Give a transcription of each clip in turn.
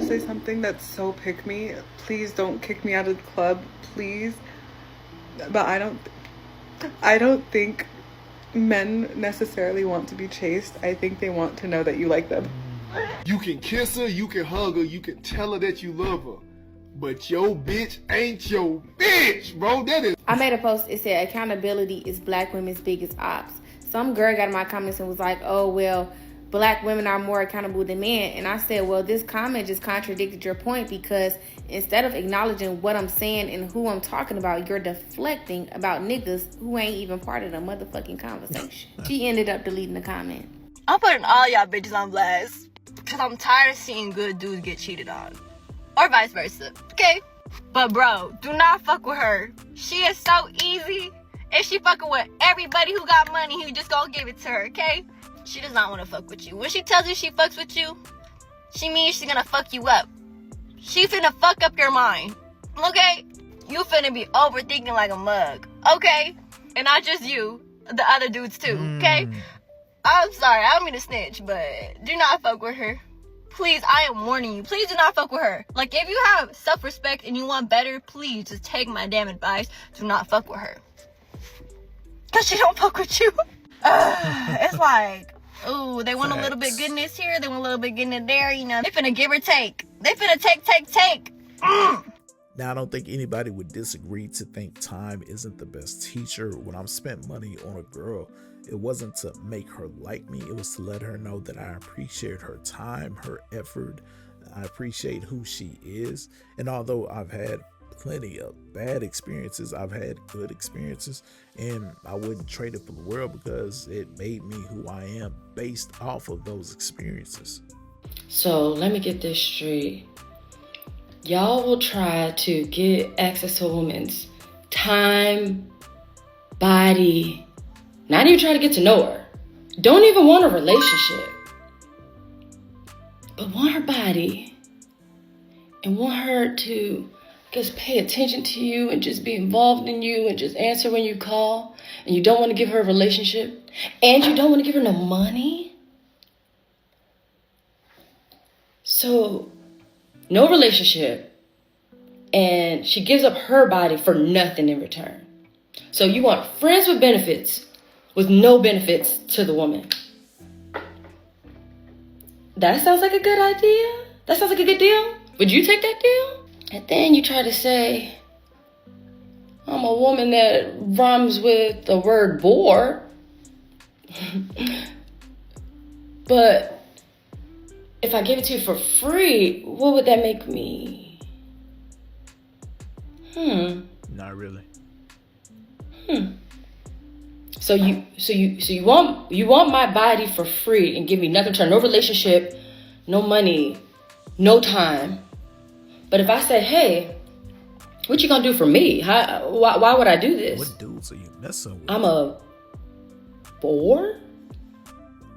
to say something that's so pick me. Please don't kick me out of the club, please. But I don't think men necessarily want to be chased. I think they want to know that you like them. You can kiss her, you can hug her, you can tell her that you love her. But your bitch ain't your bitch, bro. That is. I made a post, it said, accountability is black women's biggest ops. Some girl got in my comments and was like, oh, well, black women are more accountable than men. And I said, well, this comment just contradicted your point, because instead of acknowledging what I'm saying and who I'm talking about, you're deflecting about niggas who ain't even part of the motherfucking conversation. She ended up deleting the comment. I'm putting all y'all bitches on blast, because I'm tired of seeing good dudes get cheated on. Or vice versa, okay? But bro, do not fuck with her. She is so easy. If she fucking with everybody who got money, he just gonna give it to her, okay? She does not want to fuck with you. When she tells you she fucks with you, she means she's gonna fuck you up. She finna fuck up your mind, okay? You finna be overthinking like a mug, okay? And not just you, the other dudes too, okay? I'm sorry, I don't mean to snitch, but do not fuck with her. Please, I am warning you. Please do not fuck with her. Like, if you have self-respect and you want better, please just take my damn advice. Do not fuck with her. Because she don't fuck with you. It's like, ooh, they want a little bit goodness here. They want a little bit goodness there. You know, they finna give or take. They finna take. Now, I don't think anybody would disagree to think time isn't the best teacher. When I'm spent money on a girl, it wasn't to make her like me. It was to let her know that I appreciate her time, her effort. I appreciate who she is. And although I've had plenty of bad experiences, I've had good experiences, and I wouldn't trade it for the world, because it made me who I am based off of those experiences. So let me get this straight. Y'all will try to get access to a woman's time, body, not even try to get to know her. Don't even want a relationship, but want her body and want her to just pay attention to you and just be involved in you and just answer when you call, and you don't want to give her a relationship, and you don't want to give her no money. So no relationship, and she gives up her body for nothing in return. So you want friends with benefits with no benefits to the woman. That sounds like a good idea. That sounds like a good deal. Would you take that deal? And then you try to say, I'm a woman that rhymes with the word bore. But if I give it to you for free, what would that make me? Not really. So you want my body for free and give me nothing in return, no relationship, no money, no time. But if I said, hey, what you gonna do for me? Why would I do this? What dudes are you messing with? I'm a bore?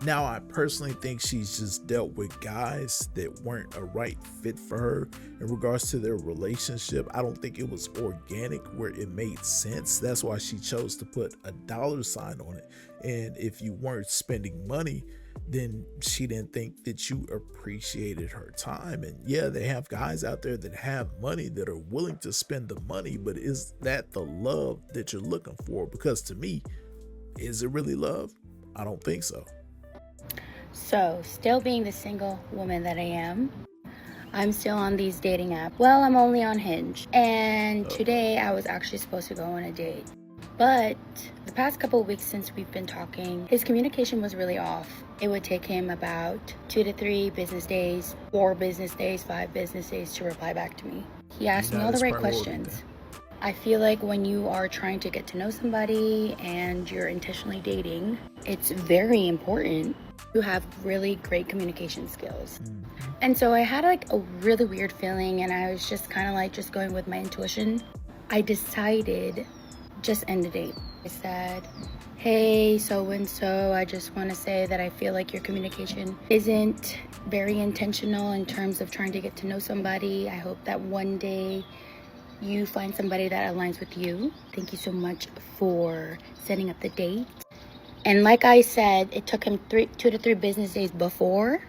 Now, I personally think she's just dealt with guys that weren't a right fit for her in regards to their relationship. I don't think it was organic where it made sense. That's why she chose to put a $sign on it. And if you weren't spending money, then she didn't think that you appreciated her time. And yeah, they have guys out there that have money that are willing to spend the money, but is that the love that you're looking for? Because to me, is it really love? I don't think so. So, still being the single woman that I am, I'm still on these dating apps. Well, I'm only on Hinge. And today I was actually supposed to go on a date. But the past couple of weeks since we've been talking, his communication was really off. It would take him about 2 to 3 business days, 4 business days, 5 business days to reply back to me. He asked me all the right questions. I feel like when you are trying to get to know somebody and you're intentionally dating, it's very important to have really great communication skills. And so I had like a really weird feeling, and I was just kind of like just going with my intuition. I decided just end the date. I said, hey, so-and-so, I just want to say that I feel like your communication isn't very intentional in terms of trying to get to know somebody. I hope that one day you find somebody that aligns with you. Thank you so much for setting up the date. And like I said, it took him 2 to 3 business days before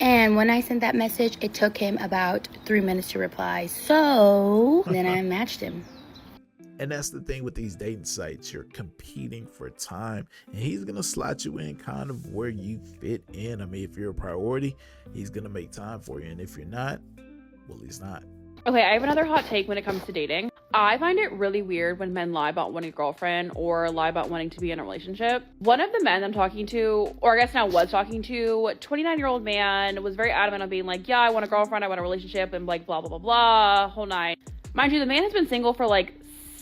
And when I sent that message, it took him about 3 minutes to reply. So then I matched him. And that's the thing with these dating sites. You're competing for time, and he's going to slot you in kind of where you fit in. I mean, if you're a priority, he's going to make time for you. And if you're not, well, he's not. Okay, I have another hot take when it comes to dating. I find it really weird when men lie about wanting a girlfriend or lie about wanting to be in a relationship. One of the men I'm talking to, or I guess now was talking to, 29-year-old man, was very adamant on being like, yeah, I want a girlfriend, I want a relationship, and like blah, blah, blah, blah, whole night. Mind you, the man has been single for like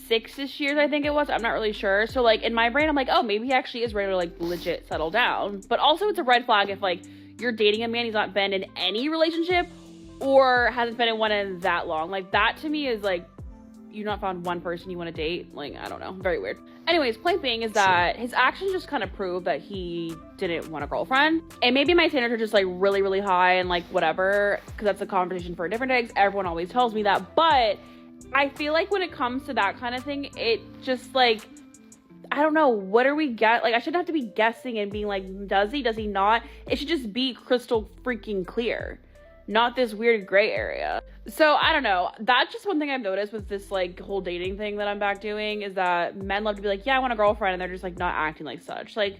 6-ish years, I think it was. I'm not really sure. So like in my brain, I'm like, oh, maybe he actually is ready to like legit settle down. But also it's a red flag if like you're dating a man, he's not been in any relationship or hasn't been in one in that long. Like that to me is like, you not found one person you want to date. Like, I don't know, very weird. Anyways, point being is that his actions just kind of prove that he didn't want a girlfriend. And maybe my standards are just like really, really high and like whatever, because that's a conversation for a different day. Everyone always tells me that, but I feel like when it comes to that kind of thing, it just like, I don't know, what are we like, I shouldn't have to be guessing and being like, does he not? It should just be crystal freaking clear, not this weird gray area. So I don't know, that's just one thing I've noticed with this like whole dating thing that I'm back doing, is that men love to be like, yeah, I want a girlfriend, and they're just like not acting like such. Like,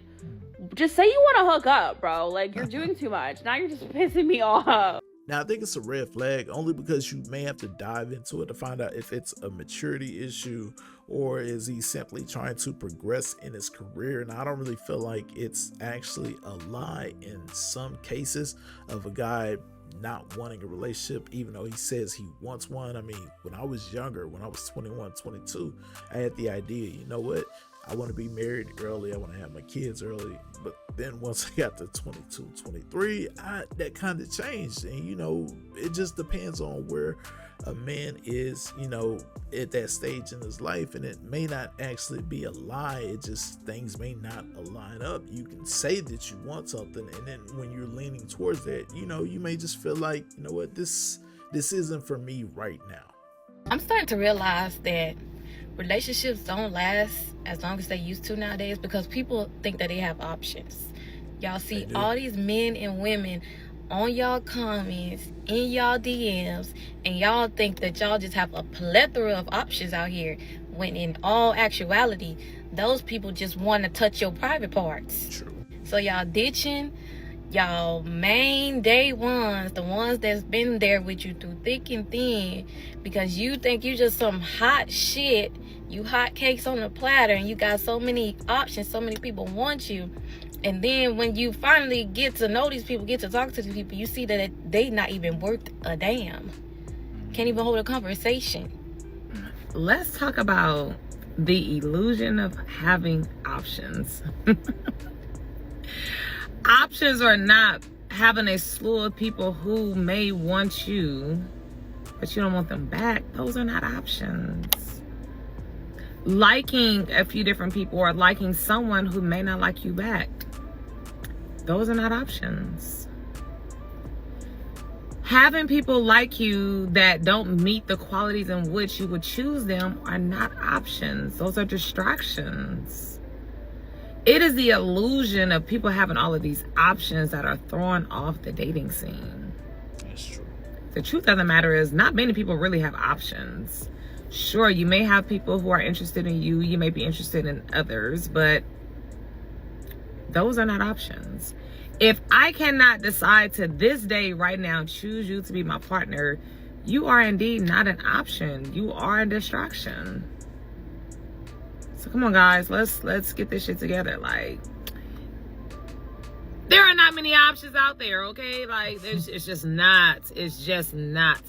just say you want to hook up, bro. Like, you're doing too much. Now you're just pissing me off. Now, I think it's a red flag only because you may have to dive into it to find out if it's a maturity issue or is he simply trying to progress in his career. And I don't really feel like it's actually a lie in some cases of a guy not wanting a relationship, even though he says he wants one. I mean, when I was younger, when I was 21, 22, I had the idea, you know what? I want to be married early. I want to have my kids early. But then once I got to 22, 23, that kind of changed. And, you know, it just depends on where a man is, you know, at that stage in his life. And it may not actually be a lie. It just, things may not align up. You can say that you want something, and then when you're leaning towards that, you know, you may just feel like, you know what, this isn't for me right now. I'm starting to realize that relationships don't last as long as they used to nowadays because people think that they have options. Y'all see all these men and women on y'all comments, in y'all DMs, and y'all think that y'all just have a plethora of options out here, when in all actuality, those people just want to touch your private parts. True. So y'all ditching y'all main day ones, the ones that's been there with you through thick and thin, because you think you just some hot shit, you hot cakes on a platter, and you got so many options, so many people want you. And then when you finally get to know these people, get to talk to these people, you see that they not even worth a damn. Can't even hold a conversation. Let's talk about the illusion of having options. Options are not having a slew of people who may want you, but you don't want them back. Those are not options. Liking a few different people or liking someone who may not like you back. Those are not options. Having people like you that don't meet the qualities in which you would choose them are not options. Those are distractions. It is the illusion of people having all of these options that are thrown off the dating scene. That's true. The truth of the matter is, not many people really have options. Sure, you may have people who are interested in you. You may be interested in others, but those are not options. If I cannot decide to this day right now choose you to be my partner, you are indeed not an option. You are a distraction. So come on, guys, let's get this shit together. Like, there are not many options out there, okay? Like, it's just not. It's just not.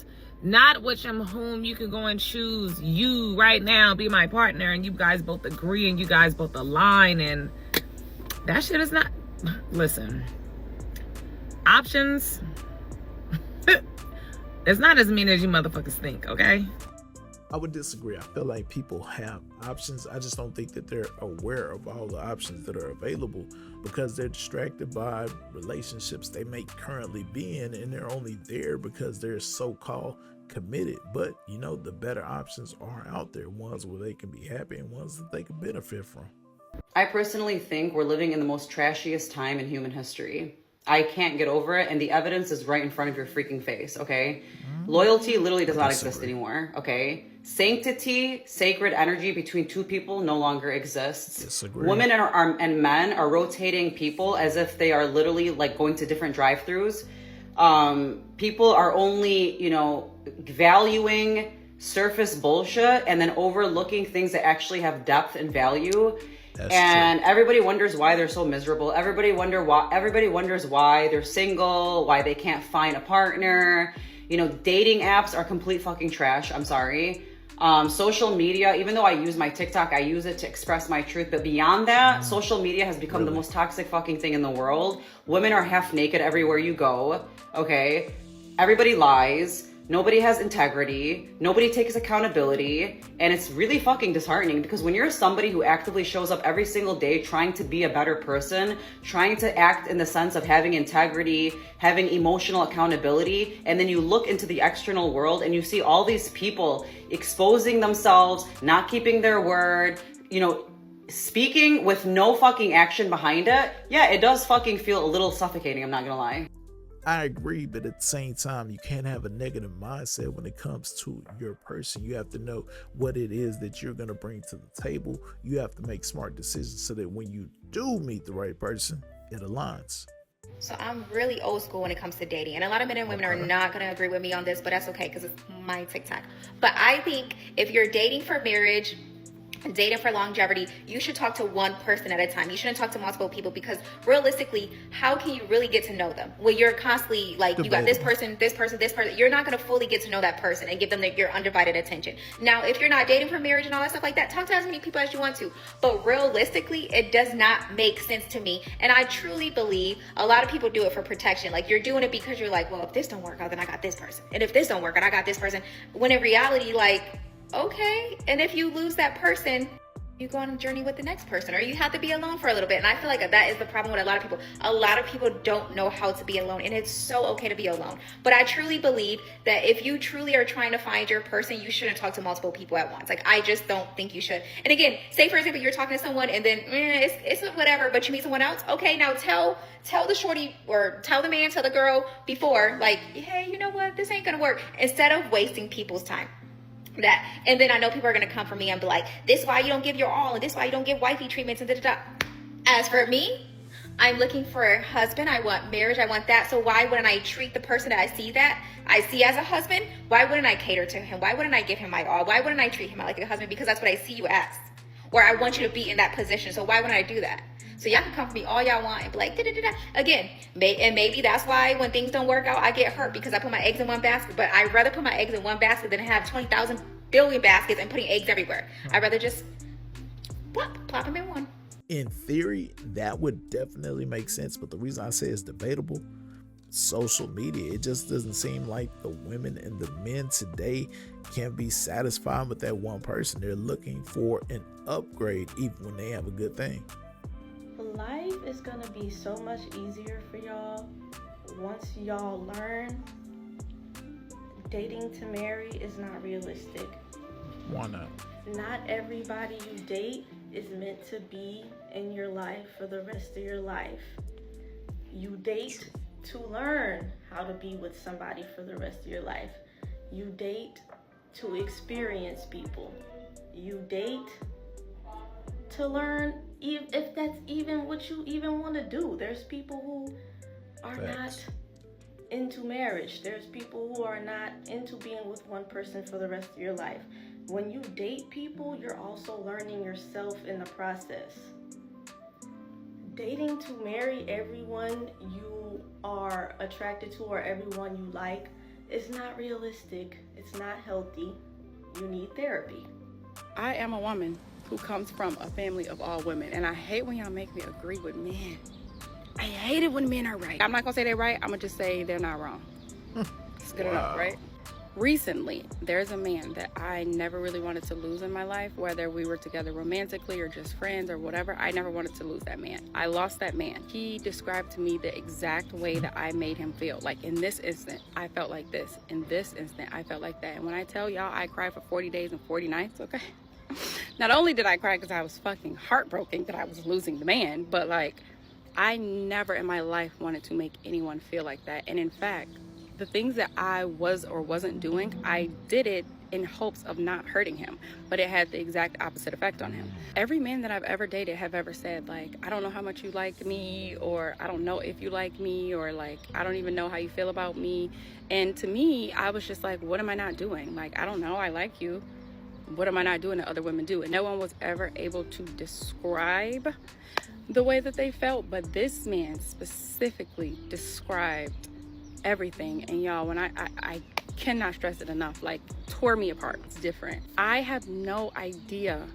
Not which whom you can go and choose you right now, be my partner, and you guys both agree and you guys both align, and that shit is not. Listen, options, it's not as mean as you motherfuckers think, okay? I would disagree. I feel like people have options. I just don't think that they're aware of all the options that are available because they're distracted by relationships they may currently be in, and they're only there because they're so-called committed. But, you know, the better options are out there, ones where they can be happy and ones that they can benefit from. I personally think we're living in the most trashiest time in human history. I can't get over it, and the evidence is right in front of your freaking face, okay? Loyalty literally does not exist anymore, okay? Sanctity, sacred energy between two people no longer exists. Disagree. Women and men are rotating people as if they are literally like going to different drive-thrus. People are only, you know, valuing surface bullshit and then overlooking things that actually have depth and value. That's and true. Everybody wonders why they're so miserable. Everybody wonders why they're single, why they can't find a partner. You know, dating apps are complete fucking trash. I'm sorry. Social media, even though I use my TikTok, I use it to express my truth. But beyond that, social media has become the most toxic fucking thing in the world. Women are half naked everywhere you go. Okay. Everybody lies. Nobody has integrity. Nobody takes accountability. And it's really fucking disheartening because when you're somebody who actively shows up every single day trying to be a better person, trying to act in the sense of having integrity, having emotional accountability, and then you look into the external world and you see all these people exposing themselves, not keeping their word, you know, speaking with no fucking action behind it. Yeah, it does fucking feel a little suffocating, I'm not gonna lie. I agree, but at the same time, you can't have a negative mindset when it comes to your person. You have to know what it is that you're going to bring to the table. You have to make smart decisions so that when you do meet the right person, it aligns. So I'm really old school when it comes to dating. And a lot of men and women are not going to agree with me on this, but that's okay because it's my TikTok. But I think if you're dating for marriage, dating for longevity, you should talk to one person at a time. You shouldn't talk to multiple people because realistically, how can you really get to know them when you're constantly like, you got this person, you're not going to fully get to know that person and give them your undivided attention. Now, if you're not dating for marriage and all that stuff like that, talk to as many people as you want to. But realistically, it does not make sense to me. And I truly believe a lot of people do it for protection. Like you're doing it because you're like, well, if this don't work out, then I got this person. And if this don't work out, I got this person. When in reality, like, okay, and if you lose that person, you go on a journey with the next person, or you have to be alone for a little bit. And I feel like that is the problem with a lot of people. A lot of people don't know how to be alone, and it's so okay to be alone. But I truly believe that if you truly are trying to find your person, you shouldn't talk to multiple people at once. Like, I just don't think you should. And again, say for example, you're talking to someone and then it's whatever, but you meet someone else. Okay, now tell the shorty or tell the man, tell the girl before, like, hey, you know what, this ain't gonna work, instead of wasting people's time. That, and then I know people are going to come for me and be like, this is why you don't give your all, and this is why you don't give wifey treatments, and da-da-da. As for me, I'm looking for a husband. I want marriage. I want that. So why wouldn't I treat the person that I see as a husband? Why wouldn't I cater to him? Why wouldn't I give him my all? Why wouldn't I treat him like a husband? Because that's what I see you as, or I want you to be in that position. So why wouldn't I do that? So y'all can come for me all y'all want and be like, da-da-da-da. Again, and maybe that's why when things don't work out, I get hurt because I put my eggs in one basket. But I'd rather put my eggs in one basket than have 20,000 billion baskets and putting eggs everywhere. I'd rather just plop them in one. In theory, that would definitely make sense. But the reason I say it's debatable, social media, it just doesn't seem like the women and the men today can be satisfied with that one person. They're looking for an upgrade even when they have a good thing. Life is gonna be so much easier for y'all once y'all learn dating to marry is not realistic. Why not? Not everybody you date is meant to be in your life for the rest of your life. You date to learn how to be with somebody for the rest of your life. You date to experience people. You date to learn if that's even what you even want to do. There's people who are not into marriage. There's people who are not into being with one person for the rest of your life. When you date people, you're also learning yourself in the process. Dating to marry everyone you are attracted to or everyone you like is not realistic. It's not healthy. You need therapy. I am a woman who comes from a family of all women, and I hate when y'all make me agree with men. I hate it when men are right. I'm not gonna say they're right, I'm gonna just say they're not wrong. It's good enough, right? Recently, there's a man that I never really wanted to lose in my life, whether we were together romantically or just friends or whatever. I never wanted to lose that man. I lost that man. He described to me the exact way that I made him feel. Like, in this instant, I felt like this. In this instant, I felt like that. And when I tell y'all I cried for 40 days and 40 nights, okay? Not only did I cry because I was fucking heartbroken that I was losing the man, but like, I never in my life wanted to make anyone feel like that. And in fact, the things that I was or wasn't doing, I did it in hopes of not hurting him, but it had the exact opposite effect on him. Every man that I've ever dated have ever said, like, I don't know how much you like me, or I don't know if you like me, or like, I don't even know how you feel about me. And to me, I was just like, what am I not doing? Like, I don't know, I like you. What am I not doing that other women do? And no one was ever able to describe the way that they felt, but this man specifically described everything. And y'all, when I cannot stress it enough, like, tore me apart. It's different. I have no idea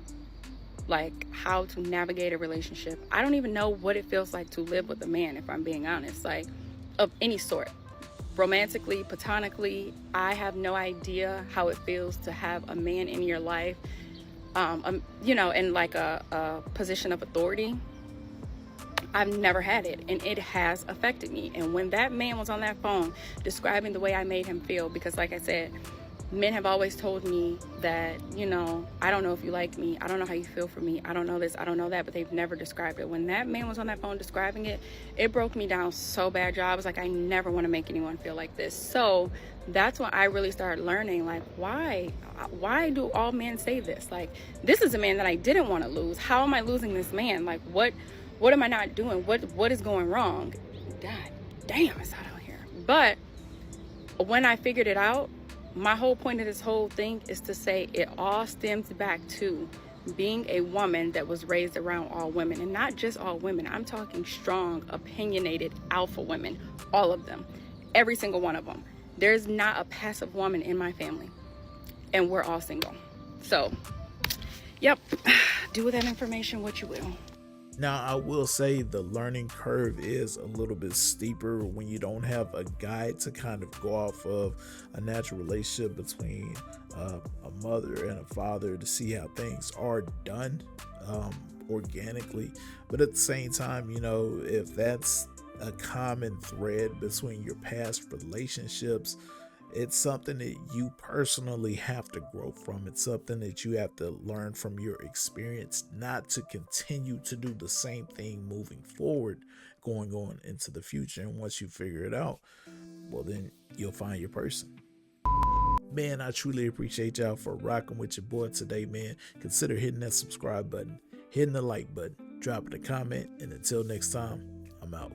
like how to navigate a relationship. I don't even know what it feels like to live with a man, if I'm being honest, like, of any sort. Romantically, platonically, I have no idea how it feels to have a man in your life, you know, in like a position of authority. I've never had it, and it has affected me. And when that man was on that phone describing the way I made him feel, because like I said, men have always told me that, you know, I don't know if you like me, I don't know how you feel for me, I don't know this, I don't know that, but they've never described it. When that man was on that phone describing it, it broke me down so bad, y'all. I was like, I never want to make anyone feel like this. So that's when I really started learning, like, why do all men say this? Like, this is a man that I didn't want to lose. How am I losing this man? Like, what am I not doing? What is going wrong? God damn, it's hot out here. But when I figured it out, my whole point of this whole thing is to say it all stems back to being a woman that was raised around all women. And not just all women. I'm talking strong, opinionated, alpha women. All of them. Every single one of them. There's not a passive woman in my family. And we're all single. So, yep. Do with that information what you will. Now, I will say the learning curve is a little bit steeper when you don't have a guide to kind of go off of a natural relationship between a mother and a father to see how things are done organically. But at the same time, you know, if that's a common thread between your past relationships, it's something that you personally have to grow from. It's something that you have to learn from your experience, not to continue to do the same thing moving forward, going on into the future. And once you figure it out, well, then you'll find your person. Man, I truly appreciate y'all for rocking with your boy today, man. Consider hitting that subscribe button, hitting the like button, dropping a comment, and until next time, I'm out.